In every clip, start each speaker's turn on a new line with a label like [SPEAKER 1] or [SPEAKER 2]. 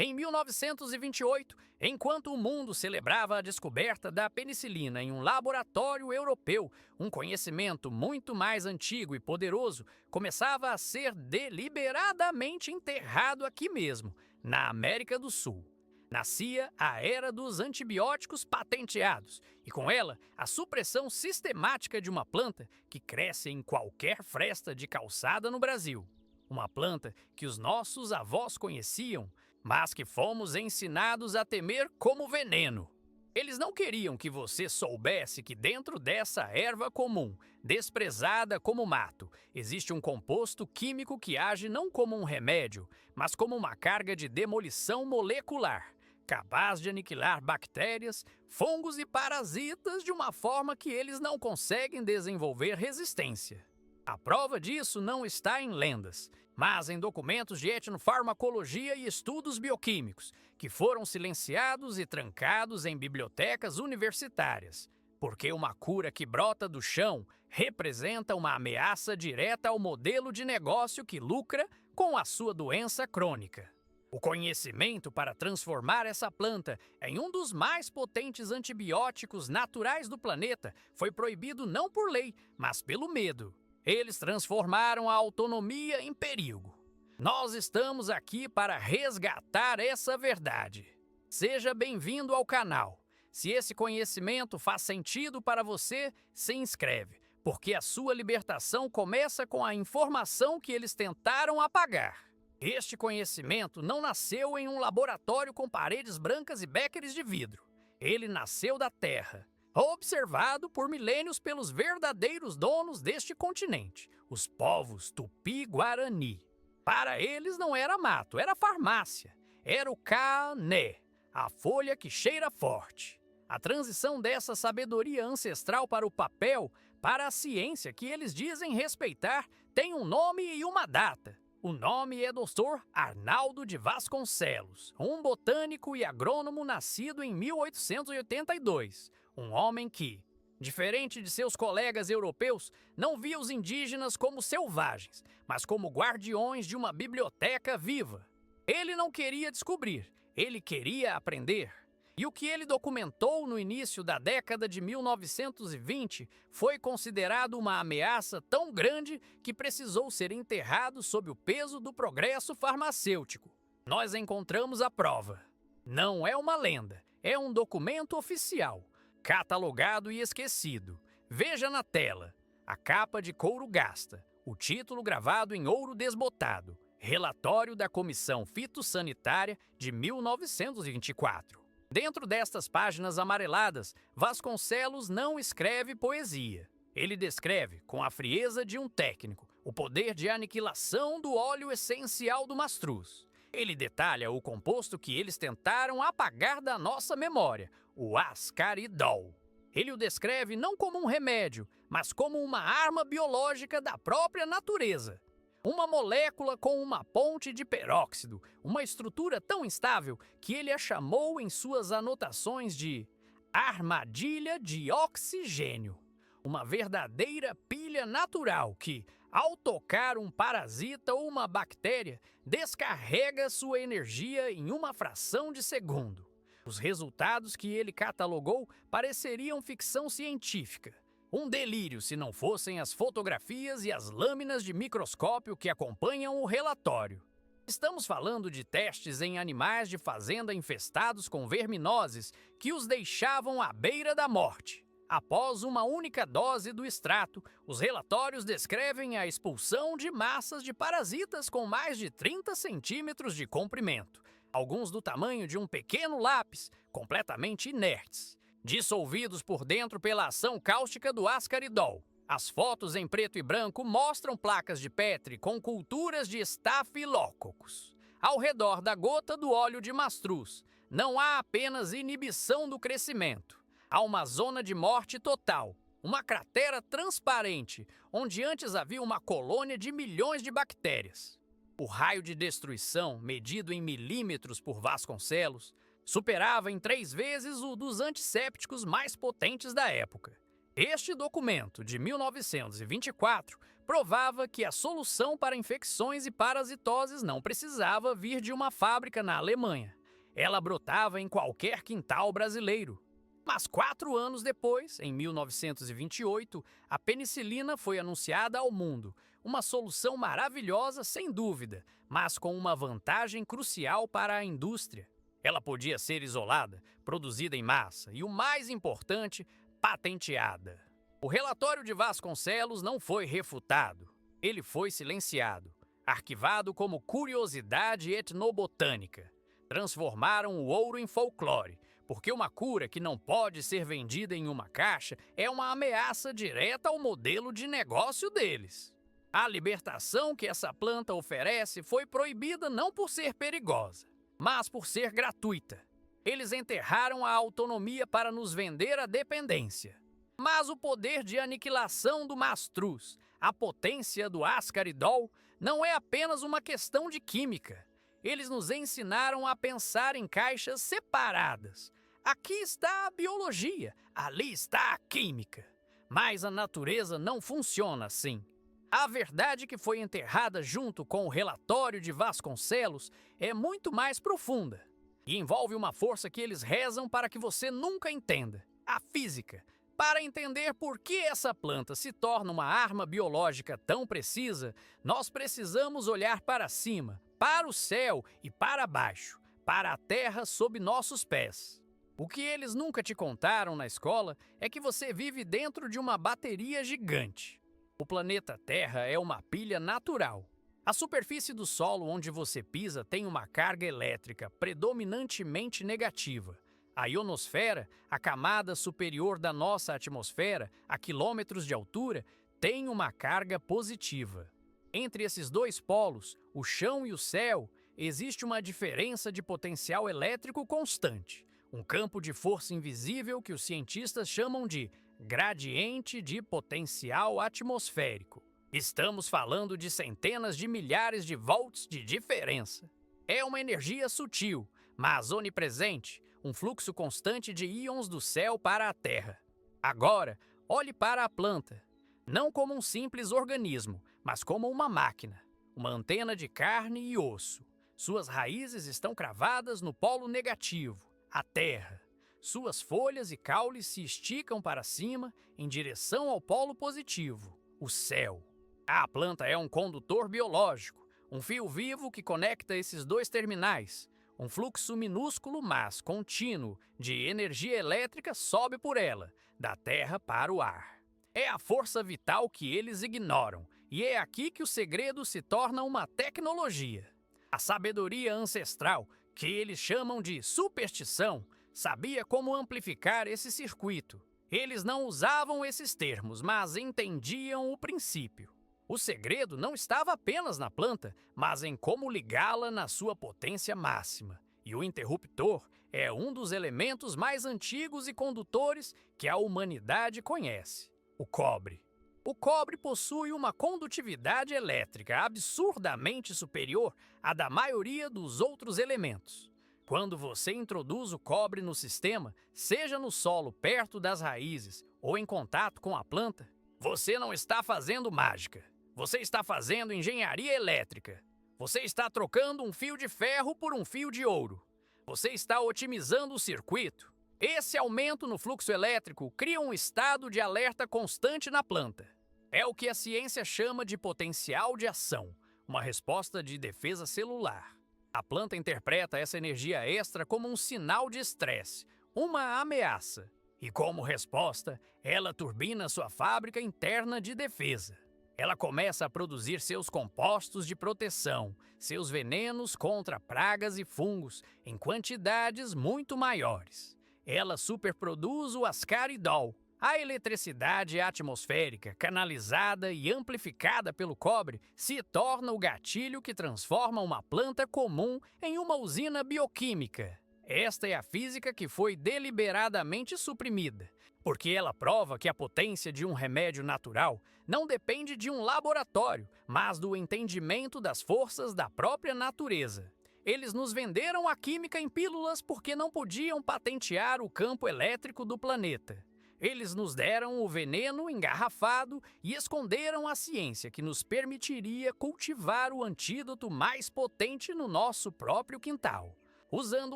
[SPEAKER 1] Em 1928, enquanto o mundo celebrava a descoberta da penicilina em um laboratório europeu, um conhecimento muito mais antigo e poderoso começava a ser deliberadamente enterrado aqui mesmo, na América do Sul. Nascia a era dos antibióticos patenteados, e com ela a supressão sistemática de uma planta que cresce em qualquer fresta de calçada no Brasil. Uma planta que os nossos avós conheciam, mas que fomos ensinados a temer como veneno. Eles não queriam que você soubesse que dentro dessa erva comum, desprezada como mato, existe um composto químico que age não como um remédio, mas como uma carga de demolição molecular, capaz de aniquilar bactérias, fungos e parasitas de uma forma que eles não conseguem desenvolver resistência. A prova disso não está em lendas, mas em documentos de etnofarmacologia e estudos bioquímicos, que foram silenciados e trancados em bibliotecas universitárias, porque uma cura que brota do chão representa uma ameaça direta ao modelo de negócio que lucra com a sua doença crônica. O conhecimento para transformar essa planta em um dos mais potentes antibióticos naturais do planeta foi proibido não por lei, mas pelo medo. Eles transformaram a autonomia em perigo. Nós estamos aqui para resgatar essa verdade. Seja bem-vindo ao canal. Se esse conhecimento faz sentido para você, se inscreve, porque a sua libertação começa com a informação que eles tentaram apagar. Este conhecimento não nasceu em um laboratório com paredes brancas e beckers de vidro. Ele nasceu da Terra, observado por milênios pelos verdadeiros donos deste continente, os povos Tupi-Guarani. Para eles não era mato, era farmácia. Era o cané, a folha que cheira forte. A transição dessa sabedoria ancestral para o papel, para a ciência que eles dizem respeitar, tem um nome e uma data. O nome é Dr. Arnaldo de Vasconcelos, um botânico e agrônomo nascido em 1882. Um homem que, diferente de seus colegas europeus, não via os indígenas como selvagens, mas como guardiões de uma biblioteca viva. Ele não queria descobrir, ele queria aprender. E o que ele documentou no início da década de 1920 foi considerado uma ameaça tão grande que precisou ser enterrado sob o peso do progresso farmacêutico. Nós encontramos a prova. Não é uma lenda, é um documento oficial, catalogado e esquecido. Veja na tela. A capa de couro gasta, o título gravado em ouro desbotado. Relatório da Comissão Fitossanitária de 1924. Dentro destas páginas amareladas, Vasconcelos não escreve poesia. Ele descreve, com a frieza de um técnico, o poder de aniquilação do óleo essencial do mastruz. Ele detalha o composto que eles tentaram apagar da nossa memória, o ascaridol. Ele o descreve não como um remédio, mas como uma arma biológica da própria natureza. Uma molécula com uma ponte de peróxido, uma estrutura tão instável que ele a chamou em suas anotações de armadilha de oxigênio. Uma verdadeira pilha natural que, ao tocar um parasita ou uma bactéria, descarrega sua energia em uma fração de segundo. Os resultados que ele catalogou pareceriam ficção científica. Um delírio se não fossem as fotografias e as lâminas de microscópio que acompanham o relatório. Estamos falando de testes em animais de fazenda infestados com verminoses que os deixavam à beira da morte. Após uma única dose do extrato, os relatórios descrevem a expulsão de massas de parasitas com mais de 30 centímetros de comprimento, alguns do tamanho de um pequeno lápis, completamente inertes, dissolvidos por dentro pela ação cáustica do ascaridol. As fotos em preto e branco mostram placas de Petri com culturas de estafilócocos. Ao redor da gota do óleo de mastruz, não há apenas inibição do crescimento. Há uma zona de morte total, uma cratera transparente, onde antes havia uma colônia de milhões de bactérias. O raio de destruição, medido em milímetros por Vasconcelos, superava em 3 vezes o dos antissépticos mais potentes da época. Este documento, de 1924, provava que a solução para infecções e parasitoses não precisava vir de uma fábrica na Alemanha. Ela brotava em qualquer quintal brasileiro. Mas 4 anos depois, em 1928, a penicilina foi anunciada ao mundo. Uma solução maravilhosa, sem dúvida, mas com uma vantagem crucial para a indústria. Ela podia ser isolada, produzida em massa e, o mais importante, patenteada. O relatório de Vasconcelos não foi refutado. Ele foi silenciado, arquivado como curiosidade etnobotânica. Transformaram o ouro em folclore, porque uma cura que não pode ser vendida em uma caixa é uma ameaça direta ao modelo de negócio deles. A libertação que essa planta oferece foi proibida não por ser perigosa, mas por ser gratuita. Eles enterraram a autonomia para nos vender a dependência. Mas o poder de aniquilação do mastruz, a potência do ascaridol, não é apenas uma questão de química. Eles nos ensinaram a pensar em caixas separadas. Aqui está a biologia, ali está a química. Mas a natureza não funciona assim. A verdade que foi enterrada junto com o relatório de Vasconcelos é muito mais profunda e envolve uma força que eles rezam para que você nunca entenda: a física. Para entender por que essa planta se torna uma arma biológica tão precisa, nós precisamos olhar para cima, para o céu e para baixo, para a terra sob nossos pés. O que eles nunca te contaram na escola é que você vive dentro de uma bateria gigante. O planeta Terra é uma pilha natural. A superfície do solo onde você pisa tem uma carga elétrica predominantemente negativa. A ionosfera, a camada superior da nossa atmosfera, a quilômetros de altura, tem uma carga positiva. Entre esses dois polos, o chão e o céu, existe uma diferença de potencial elétrico constante, um campo de força invisível que os cientistas chamam de gradiente de potencial atmosférico. Estamos falando de centenas de milhares de volts de diferença. É uma energia sutil, mas onipresente, um fluxo constante de íons do céu para a Terra. Agora, olhe para a planta, não como um simples organismo, mas como uma máquina, uma antena de carne e osso. Suas raízes estão cravadas no polo negativo, a Terra. Suas folhas e caules se esticam para cima em direção ao polo positivo, o céu. A planta é um condutor biológico, um fio vivo que conecta esses dois terminais. Um fluxo minúsculo, mas contínuo, de energia elétrica sobe por ela, da terra para o ar. É a força vital que eles ignoram, e é aqui que o segredo se torna uma tecnologia. A sabedoria ancestral, que eles chamam de superstição, sabia como amplificar esse circuito. Eles não usavam esses termos, mas entendiam o princípio. O segredo não estava apenas na planta, mas em como ligá-la na sua potência máxima. E o interruptor é um dos elementos mais antigos e condutores que a humanidade conhece: o cobre. O cobre possui uma condutividade elétrica absurdamente superior à da maioria dos outros elementos. Quando você introduz o cobre no sistema, seja no solo perto das raízes ou em contato com a planta, você não está fazendo mágica. Você está fazendo engenharia elétrica. Você está trocando um fio de ferro por um fio de ouro. Você está otimizando o circuito. Esse aumento no fluxo elétrico cria um estado de alerta constante na planta. É o que a ciência chama de potencial de ação, uma resposta de defesa celular. A planta interpreta essa energia extra como um sinal de estresse, uma ameaça. E como resposta, ela turbina sua fábrica interna de defesa. Ela começa a produzir seus compostos de proteção, seus venenos contra pragas e fungos, em quantidades muito maiores. Ela superproduz o ascaridol, a eletricidade atmosférica, canalizada e amplificada pelo cobre, se torna o gatilho que transforma uma planta comum em uma usina bioquímica. Esta é a física que foi deliberadamente suprimida, porque ela prova que a potência de um remédio natural não depende de um laboratório, mas do entendimento das forças da própria natureza. Eles nos venderam a química em pílulas porque não podiam patentear o campo elétrico do planeta. Eles nos deram o veneno engarrafado e esconderam a ciência que nos permitiria cultivar o antídoto mais potente no nosso próprio quintal, usando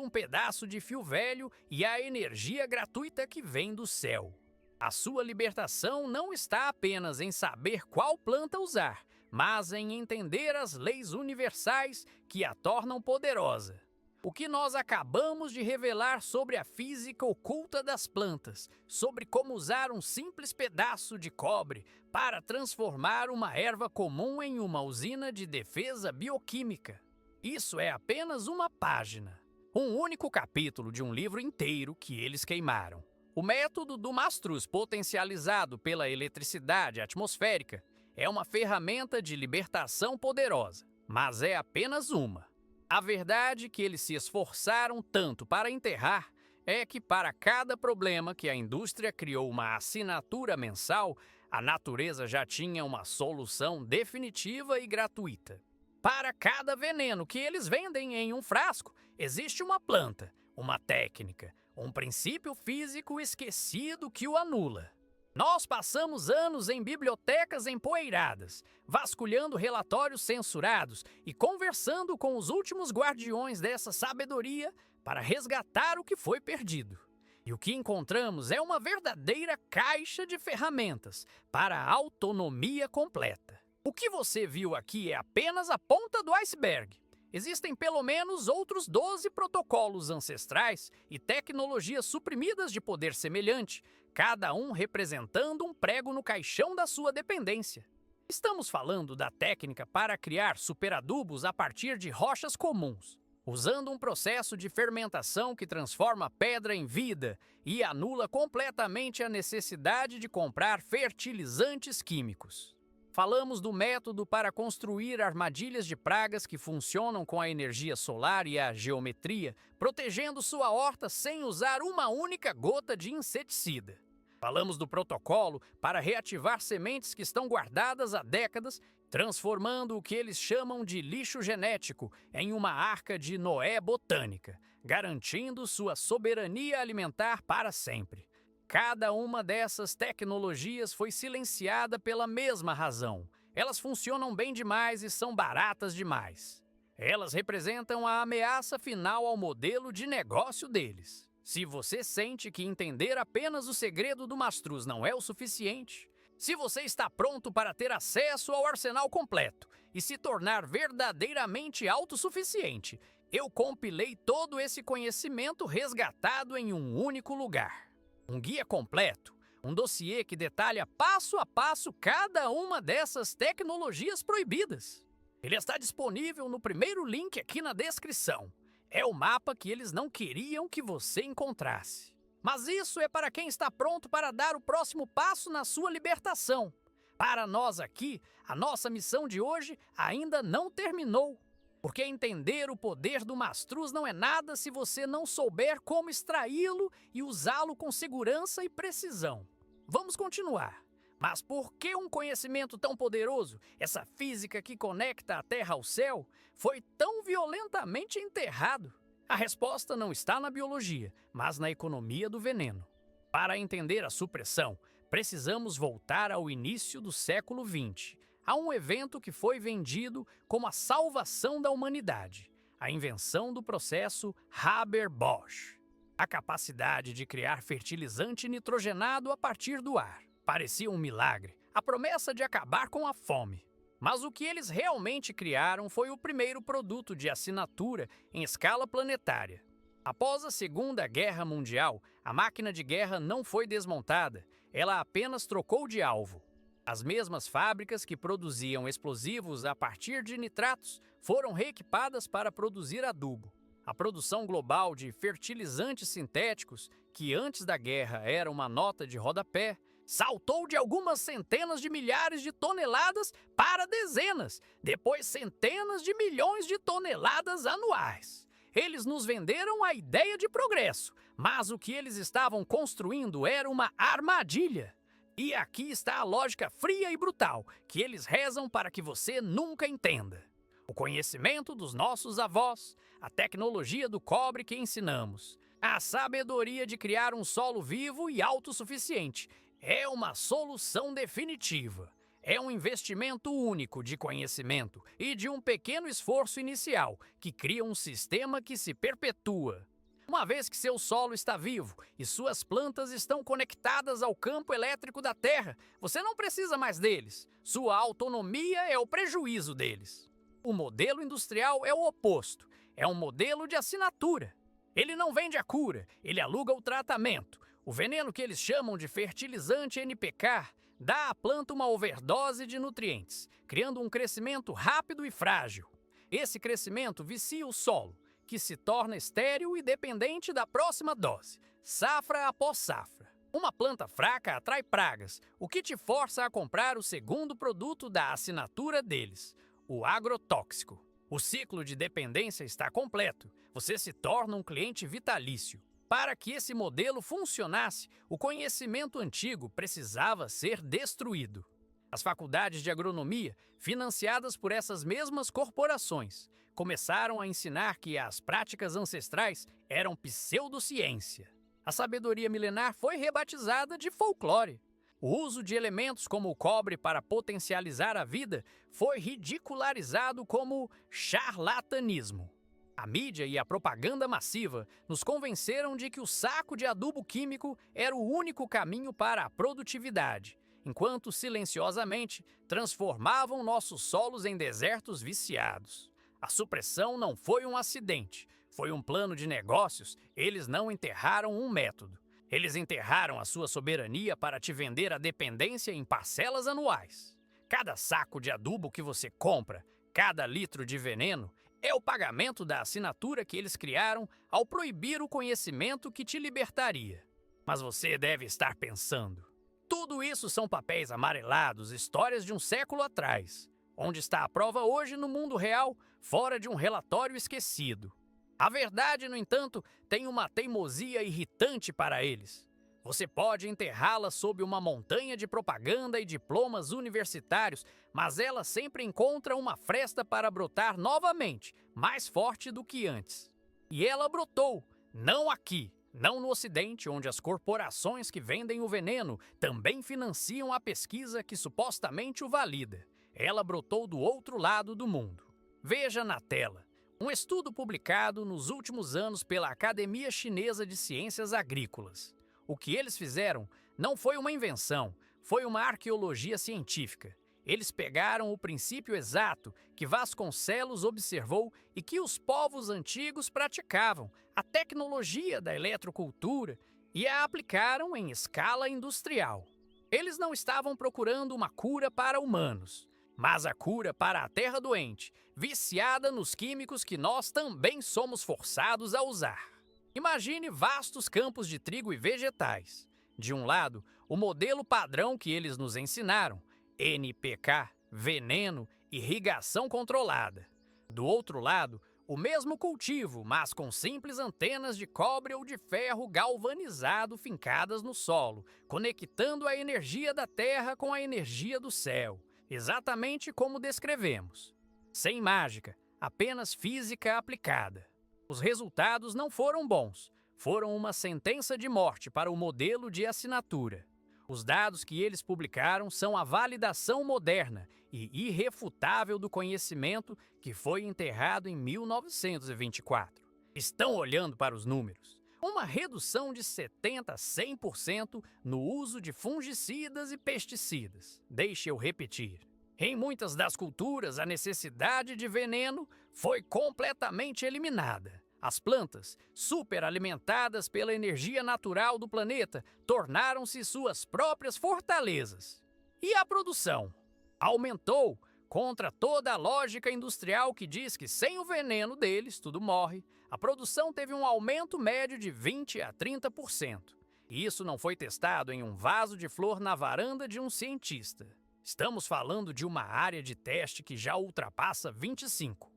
[SPEAKER 1] um pedaço de fio velho e a energia gratuita que vem do céu. A sua libertação não está apenas em saber qual planta usar, mas em entender as leis universais que a tornam poderosa. O que nós acabamos de revelar sobre a física oculta das plantas, sobre como usar um simples pedaço de cobre para transformar uma erva comum em uma usina de defesa bioquímica. Isso é apenas uma página, um único capítulo de um livro inteiro que eles queimaram. O método do mastruz potencializado pela eletricidade atmosférica é uma ferramenta de libertação poderosa, mas é apenas uma. A verdade que eles se esforçaram tanto para enterrar é que para cada problema que a indústria criou uma assinatura mensal, a natureza já tinha uma solução definitiva e gratuita. Para cada veneno que eles vendem em um frasco, existe uma planta, uma técnica, um princípio físico esquecido que o anula. Nós passamos anos em bibliotecas empoeiradas, vasculhando relatórios censurados e conversando com os últimos guardiões dessa sabedoria para resgatar o que foi perdido. E o que encontramos é uma verdadeira caixa de ferramentas para a autonomia completa. O que você viu aqui é apenas a ponta do iceberg. Existem pelo menos outros 12 protocolos ancestrais e tecnologias suprimidas de poder semelhante, cada um representando um prego no caixão da sua dependência. Estamos falando da técnica para criar superadubos a partir de rochas comuns, usando um processo de fermentação que transforma pedra em vida e anula completamente a necessidade de comprar fertilizantes químicos. Falamos do método para construir armadilhas de pragas que funcionam com a energia solar e a geometria, protegendo sua horta sem usar uma única gota de inseticida. Falamos do protocolo para reativar sementes que estão guardadas há décadas, transformando o que eles chamam de lixo genético em uma arca de Noé botânica, garantindo sua soberania alimentar para sempre. Cada uma dessas tecnologias foi silenciada pela mesma razão. Elas funcionam bem demais e são baratas demais. Elas representam a ameaça final ao modelo de negócio deles. Se você sente que entender apenas o segredo do mastruz não é o suficiente, se você está pronto para ter acesso ao arsenal completo e se tornar verdadeiramente autossuficiente, eu compilei todo esse conhecimento resgatado em um único lugar. Um guia completo, um dossiê que detalha passo a passo cada uma dessas tecnologias proibidas. Ele está disponível no primeiro link aqui na descrição. É o mapa que eles não queriam que você encontrasse. Mas isso é para quem está pronto para dar o próximo passo na sua libertação. Para nós aqui, a nossa missão de hoje ainda não terminou. Porque entender o poder do mastruz não é nada se você não souber como extraí-lo e usá-lo com segurança e precisão. Vamos continuar. Mas por que um conhecimento tão poderoso, essa física que conecta a Terra ao céu, foi tão violentamente enterrado? A resposta não está na biologia, mas na economia do veneno. Para entender a supressão, precisamos voltar ao início do século XX. Há um evento que foi vendido como a salvação da humanidade, a invenção do processo Haber-Bosch, a capacidade de criar fertilizante nitrogenado a partir do ar. Parecia um milagre, a promessa de acabar com a fome. Mas o que eles realmente criaram foi o primeiro produto de assinatura em escala planetária. Após a Segunda Guerra Mundial, a máquina de guerra não foi desmontada, ela apenas trocou de alvo. As mesmas fábricas que produziam explosivos a partir de nitratos foram reequipadas para produzir adubo. A produção global de fertilizantes sintéticos, que antes da guerra era uma nota de rodapé, saltou de algumas centenas de milhares de toneladas para dezenas, depois centenas de milhões de toneladas anuais. Eles nos venderam a ideia de progresso, mas o que eles estavam construindo era uma armadilha. E aqui está a lógica fria e brutal que eles rezam para que você nunca entenda. O conhecimento dos nossos avós, a tecnologia do cobre que ensinamos, A sabedoria de criar um solo vivo e autossuficiente é uma solução definitiva. É um investimento único de conhecimento e de um pequeno esforço inicial que cria um sistema que se perpetua. Uma vez que seu solo está vivo e suas plantas estão conectadas ao campo elétrico da Terra, você não precisa mais deles. Sua autonomia é o prejuízo deles. O modelo industrial é o oposto. É um modelo de assinatura. Ele não vende a cura, ele aluga o tratamento. O veneno que eles chamam de fertilizante NPK dá à planta uma overdose de nutrientes, criando um crescimento rápido e frágil. Esse crescimento vicia o solo, que se torna estéril e dependente da próxima dose, safra após safra. Uma planta fraca atrai pragas, o que te força a comprar o segundo produto da assinatura deles, o agrotóxico. O ciclo de dependência está completo. Você se torna um cliente vitalício. Para que esse modelo funcionasse, o conhecimento antigo precisava ser destruído. As faculdades de agronomia, financiadas por essas mesmas corporações, começaram a ensinar que as práticas ancestrais eram pseudociência. A sabedoria milenar foi rebatizada de folclore. O uso de elementos como o cobre para potencializar a vida foi ridicularizado como charlatanismo. A mídia e a propaganda massiva nos convenceram de que o saco de adubo químico era o único caminho para a produtividade, enquanto silenciosamente transformavam nossos solos em desertos viciados. A supressão não foi um acidente, foi um plano de negócios. Eles não enterraram um método. Eles enterraram a sua soberania para te vender a dependência em parcelas anuais. Cada saco de adubo que você compra, cada litro de veneno, é o pagamento da assinatura que eles criaram ao proibir o conhecimento que te libertaria. Mas você deve estar pensando: tudo isso são papéis amarelados, histórias de um século atrás. Onde está a prova hoje no mundo real, fora de um relatório esquecido? A verdade, no entanto, tem uma teimosia irritante para eles. Você pode enterrá-la sob uma montanha de propaganda e diplomas universitários, mas ela sempre encontra uma fresta para brotar novamente, mais forte do que antes. E ela brotou, não aqui, não no Ocidente, onde as corporações que vendem o veneno também financiam a pesquisa que supostamente o valida. Ela brotou do outro lado do mundo. Veja na tela. Um estudo publicado nos últimos anos pela Academia Chinesa de Ciências Agrícolas. O que eles fizeram não foi uma invenção, foi uma arqueologia científica. Eles pegaram o princípio exato que Vasconcelos observou e que os povos antigos praticavam, a tecnologia da eletrocultura, e a aplicaram em escala industrial. Eles não estavam procurando uma cura para humanos, mas a cura para a terra doente, viciada nos químicos que nós também somos forçados a usar. Imagine vastos campos de trigo e vegetais. De um lado, o modelo padrão que eles nos ensinaram, NPK, veneno, irrigação controlada. Do outro lado, o mesmo cultivo, mas com simples antenas de cobre ou de ferro galvanizado fincadas no solo, conectando a energia da terra com a energia do céu. Exatamente como descrevemos. Sem mágica, apenas física aplicada. Os resultados não foram bons. Foram uma sentença de morte para o modelo de assinatura. Os dados que eles publicaram são a validação moderna e irrefutável do conhecimento que foi enterrado em 1924. Estão olhando para os números. Uma redução de 70% a 100% no uso de fungicidas e pesticidas. Deixe eu repetir. Em muitas das culturas, a necessidade de veneno foi completamente eliminada. As plantas, superalimentadas pela energia natural do planeta, tornaram-se suas próprias fortalezas. E a produção aumentou contra toda a lógica industrial que diz que sem o veneno deles tudo morre. A produção teve um aumento médio de 20% a 30%. E isso não foi testado em um vaso de flor na varanda de um cientista. Estamos falando de uma área de teste que já ultrapassa 25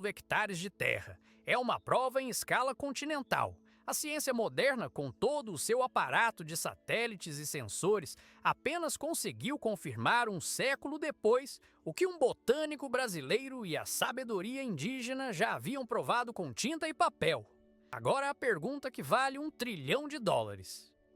[SPEAKER 1] hectares de terra. É uma prova em escala continental. A ciência moderna, com todo o seu aparato de satélites e sensores, apenas conseguiu confirmar um século depois o que um botânico brasileiro e a sabedoria indígena já haviam provado com tinta e papel. Agora a pergunta que vale US$ 1 trilhão.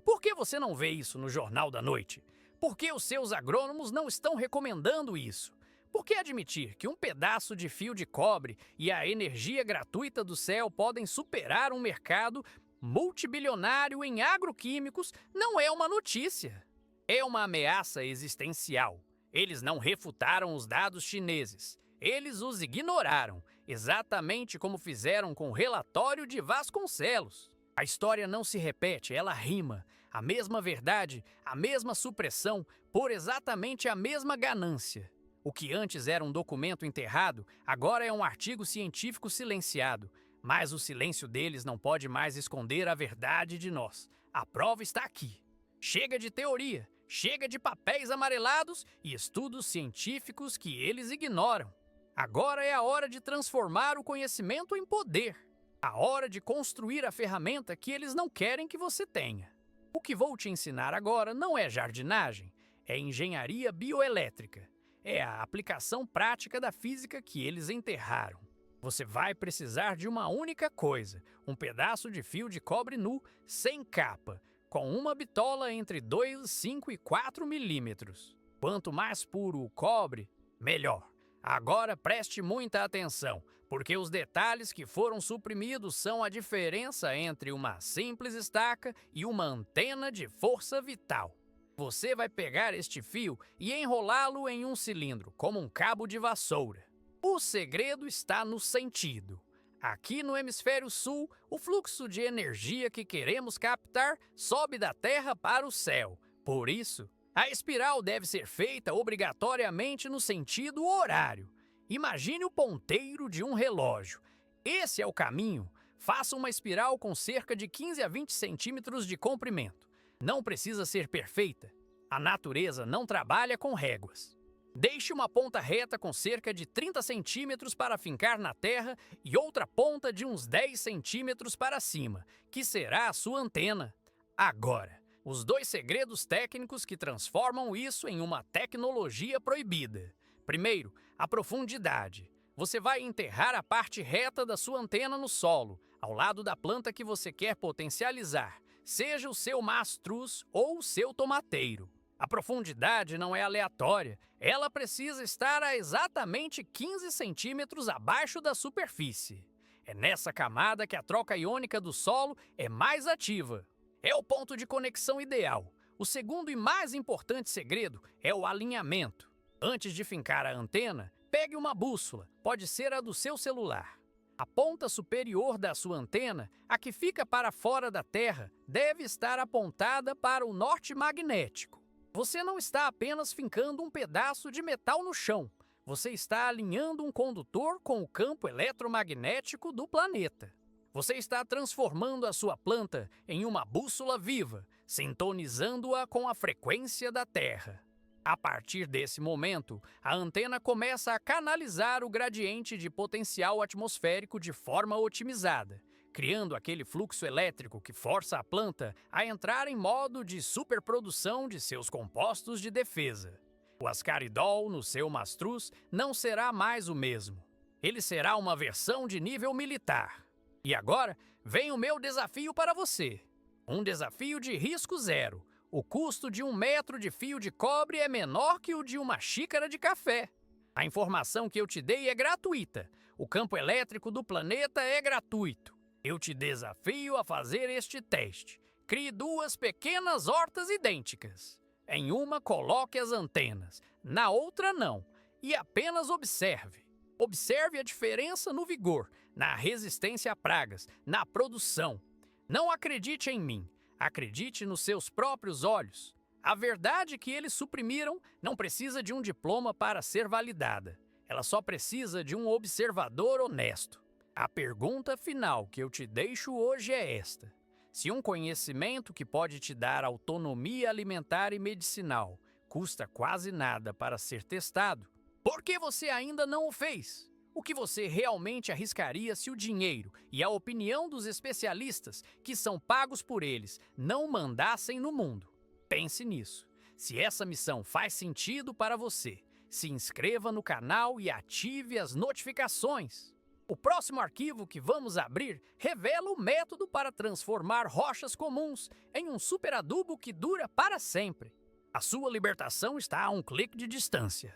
[SPEAKER 1] Por que você não vê isso no Jornal da Noite? Por que os seus agrônomos não estão recomendando isso? Por que admitir que um pedaço de fio de cobre e a energia gratuita do céu podem superar um mercado multibilionário em agroquímicos não é uma notícia? É uma ameaça existencial. Eles não refutaram os dados chineses. Eles os ignoraram, exatamente como fizeram com o relatório de Vasconcelos. A história não se repete, ela rima. A mesma verdade, a mesma supressão, por exatamente a mesma ganância. O que antes era um documento enterrado, agora é um artigo científico silenciado. Mas o silêncio deles não pode mais esconder a verdade de nós. A prova está aqui. Chega de teoria, chega de papéis amarelados e estudos científicos que eles ignoram. Agora é a hora de transformar o conhecimento em poder. A hora de construir a ferramenta que eles não querem que você tenha. O que vou te ensinar agora não é jardinagem, é engenharia bioelétrica. É a aplicação prática da física que eles enterraram. Você vai precisar de uma única coisa, um pedaço de fio de cobre nu, sem capa, com uma bitola entre 2, 5 e 4 milímetros. Quanto mais puro o cobre, melhor. Agora preste muita atenção, porque os detalhes que foram suprimidos são a diferença entre uma simples estaca e uma antena de força vital. Você vai pegar este fio e enrolá-lo em um cilindro, como um cabo de vassoura. O segredo está no sentido. Aqui no hemisfério sul, o fluxo de energia que queremos captar sobe da Terra para o céu. Por isso, a espiral deve ser feita obrigatoriamente no sentido horário. Imagine o ponteiro de um relógio. Esse é o caminho. Faça uma espiral com cerca de 15 a 20 centímetros de comprimento. Não precisa ser perfeita. A natureza não trabalha com réguas. Deixe uma ponta reta com cerca de 30 centímetros para fincar na terra e outra ponta de uns 10 centímetros para cima, que será a sua antena. Agora, os dois segredos técnicos que transformam isso em uma tecnologia proibida. Primeiro, a profundidade. Você vai enterrar a parte reta da sua antena no solo, ao lado da planta que você quer potencializar, seja o seu mastruz ou o seu tomateiro. A profundidade não é aleatória, ela precisa estar a exatamente 15 centímetros abaixo da superfície. É nessa camada que a troca iônica do solo é mais ativa. É o ponto de conexão ideal. O segundo e mais importante segredo é o alinhamento. Antes de fincar a antena, pegue uma bússola, pode ser a do seu celular. A ponta superior da sua antena, a que fica para fora da Terra, deve estar apontada para o norte magnético. Você não está apenas fincando um pedaço de metal no chão, você está alinhando um condutor com o campo eletromagnético do planeta. Você está transformando a sua planta em uma bússola viva, sintonizando-a com a frequência da Terra. A partir desse momento, a antena começa a canalizar o gradiente de potencial atmosférico de forma otimizada, criando aquele fluxo elétrico que força a planta a entrar em modo de superprodução de seus compostos de defesa. O ascaridol no seu mastruz não será mais o mesmo. Ele será uma versão de nível militar. E agora, vem o meu desafio para você. Um desafio de risco zero. O custo de 1 metro de fio de cobre é menor que o de uma xícara de café. A informação que eu te dei é gratuita. O campo elétrico do planeta é gratuito. Eu te desafio a fazer este teste. Crie 2 pequenas hortas idênticas. Em uma, coloque as antenas. Na outra, não. E apenas observe. Observe a diferença no vigor, na resistência a pragas, na produção. Não acredite em mim. Acredite nos seus próprios olhos. A verdade que eles suprimiram não precisa de um diploma para ser validada. Ela só precisa de um observador honesto. A pergunta final que eu te deixo hoje é esta. Se um conhecimento que pode te dar autonomia alimentar e medicinal custa quase nada para ser testado, por que você ainda não o fez? O que você realmente arriscaria se o dinheiro e a opinião dos especialistas, que são pagos por eles, não mandassem no mundo? Pense nisso. Se essa missão faz sentido para você, se inscreva no canal e ative as notificações. O próximo arquivo que vamos abrir revela o método para transformar rochas comuns em um superadubo que dura para sempre. A sua libertação está a um clique de distância.